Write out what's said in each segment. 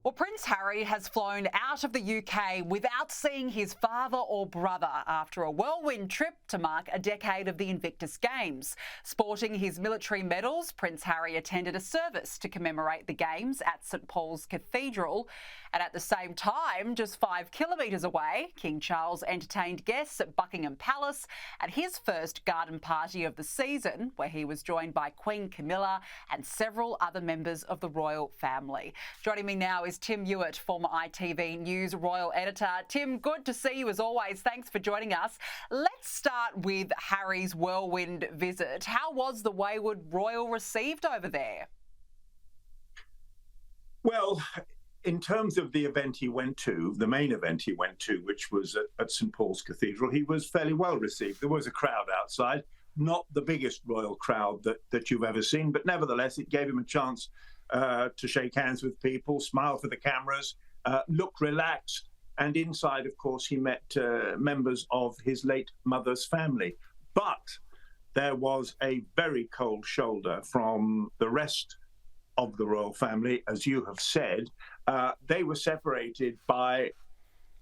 Well, Prince Harry has flown out of the UK without seeing his father or brother after a whirlwind trip to mark a decade of the Invictus Games. Sporting his military medals, Prince Harry attended a service to commemorate the Games at St Paul's Cathedral. And at the same time, just 5 kilometres away, King Charles entertained guests at Buckingham Palace at his first garden party of the season, where he was joined by Queen Camilla and several other members of the royal family. Joining me now is Tim Ewart, former ITV News royal editor. Tim, good to see you as always. Thanks for joining us. Let's start with Harry's whirlwind visit. How was the wayward royal received over there? Well, in terms of the event he went to, the main event he went to, which was at St Paul's Cathedral, he was fairly well received. There was a crowd outside, not the biggest royal crowd that you've ever seen, but nevertheless, it gave him a chance to shake hands with people, smile for the cameras, look relaxed. And inside, of course, he met members of his late mother's family. But there was a very cold shoulder from the rest of the royal family, as you have said. They were separated by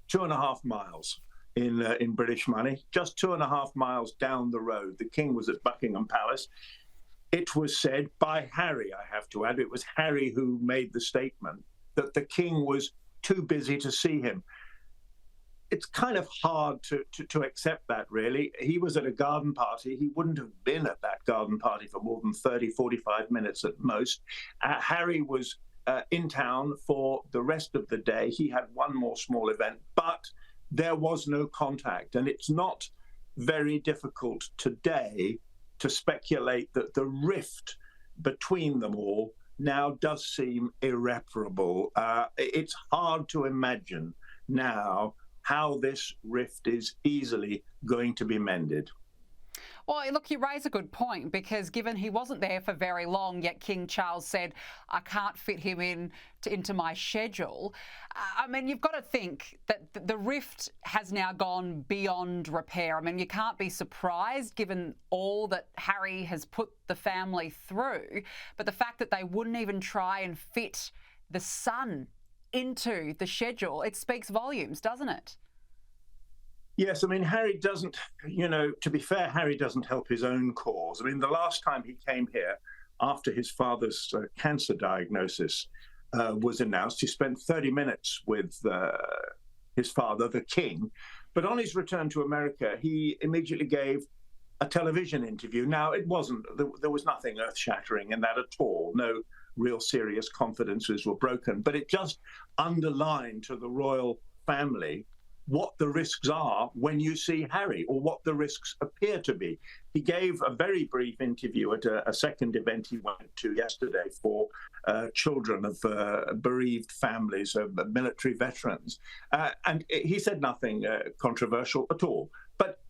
2.5 miles in British money, just 2.5 miles down the road. The king was at Buckingham Palace. It was said by Harry, I have to add, it was Harry who made the statement that the king was too busy to see him. It's kind of hard to accept that, really. He was at a garden party. He wouldn't have been at that garden party for more than 30, 45 minutes at most. Harry was in town for the rest of the day. He had one more small event, but there was no contact. And it's not very difficult today to speculate that the rift between them all now does seem irreparable. It's hard to imagine now how this rift is easily going to be mended. Well, look, you raise a good point, because given he wasn't there for very long, yet King Charles said, I can't fit him into my schedule. I mean, you've got to think that the rift has now gone beyond repair. I mean, you can't be surprised given all that Harry has put the family through, but the fact that they wouldn't even try and fit the son into the schedule, it speaks volumes, doesn't it? Yes, I mean, Harry doesn't, to be fair, Harry doesn't help his own cause. I mean, the last time he came here, after his father's cancer diagnosis was announced, he spent 30 minutes with his father, the king. But on his return to America, he immediately gave a television interview. Now, there was nothing earth-shattering in that at all. No real serious confidences were broken. But it just underlined to the royal family what the risks are when you see Harry, or what the risks appear to be. He gave a very brief interview at a second event he went to yesterday for children of bereaved families, of military veterans. And he said nothing controversial at all. But,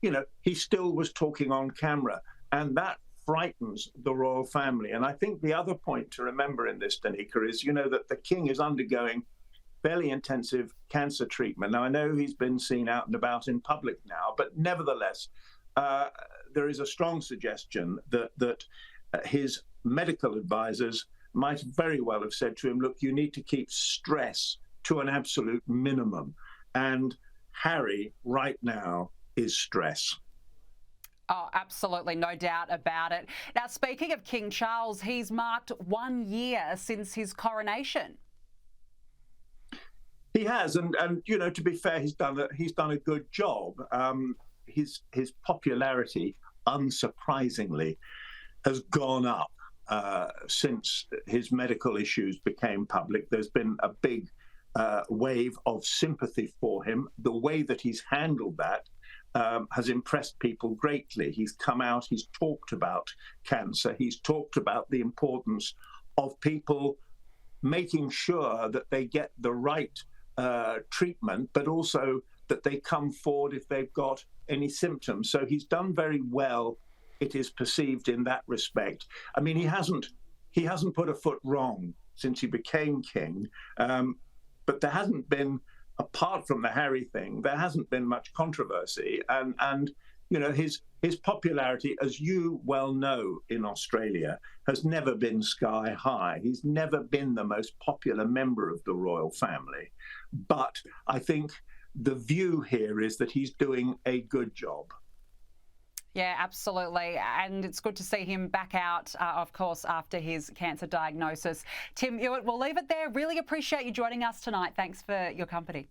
he still was talking on camera, and that frightens the royal family. And I think the other point to remember in this, Danica, is, that the king is undergoing fairly intensive cancer treatment. Now, I know he's been seen out and about in public now, but nevertheless, there is a strong suggestion that his medical advisors might very well have said to him, look, you need to keep stress to an absolute minimum. And Harry, right now, is stress. Oh, absolutely, no doubt about it. Now, speaking of King Charles, he's marked 1 year since his coronation. He has, and to be fair, he's done a good job. His popularity, unsurprisingly, has gone up since his medical issues became public. There's been a big wave of sympathy for him. The way that he's handled that has impressed people greatly. He's come out, he's talked about cancer, he's talked about the importance of people making sure that they get the right treatment, but also that they come forward if they've got any symptoms. So he's done very well, it is perceived, in that respect. I mean, he hasn't put a foot wrong since he became king, but there hasn't been, apart from the Harry thing, there hasn't been much controversy. And his his popularity, as you well know in Australia, has never been sky high. He's never been the most popular member of the royal family. But I think the view here is that he's doing a good job. Yeah, absolutely. And it's good to see him back out, of course, after his cancer diagnosis. Tim Ewart, we'll leave it there. Really appreciate you joining us tonight. Thanks for your company.